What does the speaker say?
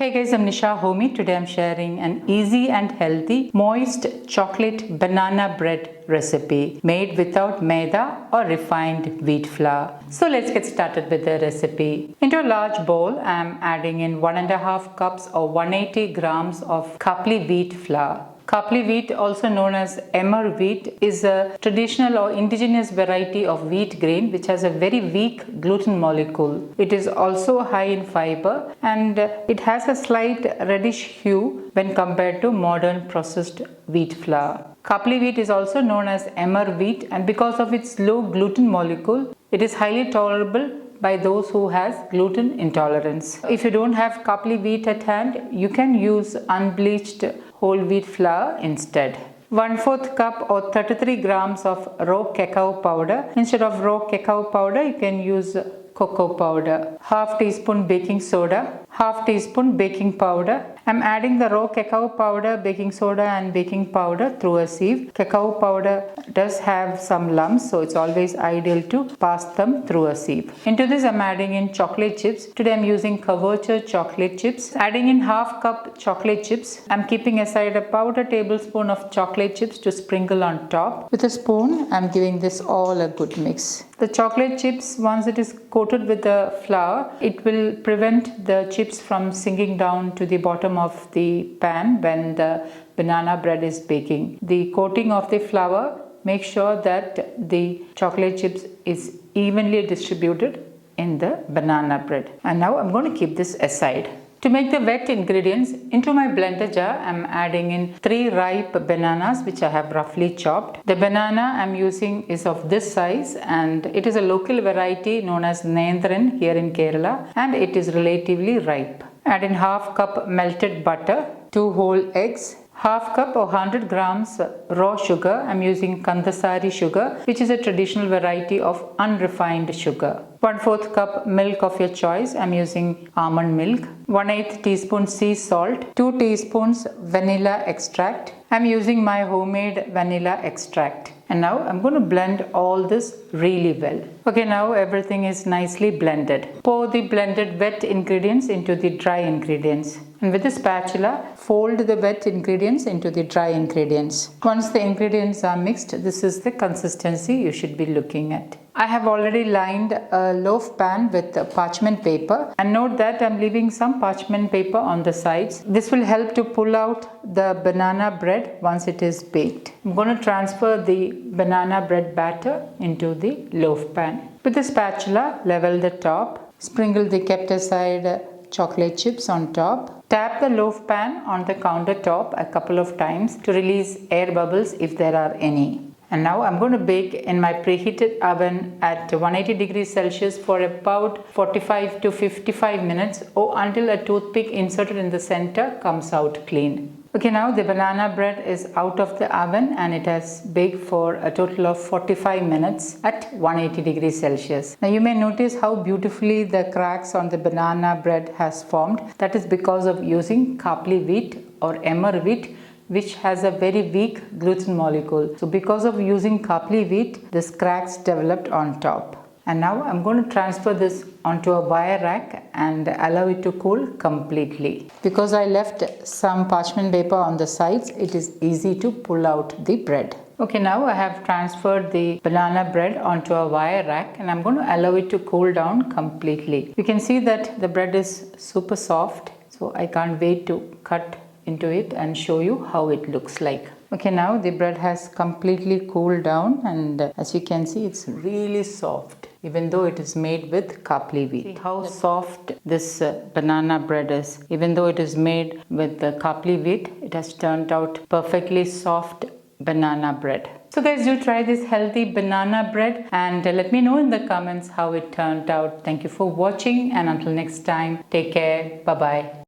Hey guys, I'm Nisa Homey. Today I'm sharing an easy and healthy moist chocolate banana bread recipe made without maida or refined wheat flour. So let's get started with the recipe. Into a large bowl, I'm adding in 1.5 cups or 180 grams of Khapli wheat flour. Khapli wheat, also known as emmer wheat, is a traditional or indigenous variety of wheat grain which has a very weak gluten molecule. It is also high in fiber and it has a slight reddish hue when compared to modern processed wheat flour. Khapli wheat is also known as emmer wheat, and because of its low gluten molecule, it is highly tolerable by those who has gluten intolerance. If you don't have Khapli wheat at hand, you can use unbleached whole wheat flour instead. 1/4 cup or 33 grams of raw cacao powder. Instead of raw cacao powder, you can use cocoa powder. Half teaspoon baking soda, half teaspoon baking powder. I'm adding the raw cacao powder, baking soda and baking powder through a sieve. Cacao powder does have some lumps, so it's always ideal to pass them through a sieve. Into this I'm adding in chocolate chips. Today I'm using Caverture chocolate chips. Adding in half cup chocolate chips. I'm keeping aside a powder tablespoon of chocolate chips to sprinkle on top. With a spoon, I'm giving this all a good mix. The chocolate chips, once it is coated with the flour, it will prevent the chips from sinking down to the bottom of the pan when the banana bread is baking. The coating of the flour makes sure that the chocolate chips is evenly distributed in the banana bread. And now I'm going to keep this aside. To make the wet ingredients, into my blender jar, I'm adding in 3 ripe bananas which I have roughly chopped. The banana I'm using is of this size and it is a local variety known as Nendran here in Kerala, and it is relatively ripe. Add in half cup melted butter, 2 whole eggs, half cup or 100 grams raw sugar. I'm using Kandasari sugar, which is a traditional variety of unrefined sugar. 1/4 cup milk of your choice. I'm using almond milk. 1/8 teaspoon sea salt. 2 teaspoons vanilla extract. I'm using my homemade vanilla extract. And now I'm going to blend all this really well. Okay, now everything is nicely blended. Pour the blended wet ingredients into the dry ingredients. And with a spatula, fold the wet ingredients into the dry ingredients. Once the ingredients are mixed, this is the consistency you should be looking at. I have already lined a loaf pan with parchment paper, and note that I'm leaving some parchment paper on the sides. This will help to pull out the banana bread once it is baked. I'm going to transfer the banana bread batter into the loaf pan. With the spatula, level the top, sprinkle the kept aside chocolate chips on top. Tap the loaf pan on the countertop a couple of times to release air bubbles if there are any. And now I'm going to bake in my preheated oven at 180 degrees Celsius for about 45 to 55 minutes or until a toothpick inserted in the center comes out clean. Okay, now the banana bread is out of the oven and it has baked for a total of 45 minutes at 180 degrees Celsius. Now you may notice how beautifully the cracks on the banana bread has formed. That is because of using Khapli wheat or emmer wheat, which has a very weak gluten molecule. So because of using Khapli wheat, this cracks developed on top. And now I'm going to transfer this onto a wire rack and allow it to cool completely. Because I left some parchment paper on the sides, it is easy to pull out the bread. Okay, now I have transferred the banana bread onto a wire rack and I'm going to allow it to cool down completely. You can see that the bread is super soft, so I can't wait to cut into it and show you how it looks like. Okay, now the bread has completely cooled down and as you can see, it's really soft even though it is made with Khapli wheat. See how soft this banana bread is. Even though it is made with the Khapli wheat, it has turned out perfectly soft banana bread. So guys, do try this healthy banana bread and let me know in the comments how it turned out. Thank you for watching and until next time, take care. Bye-bye.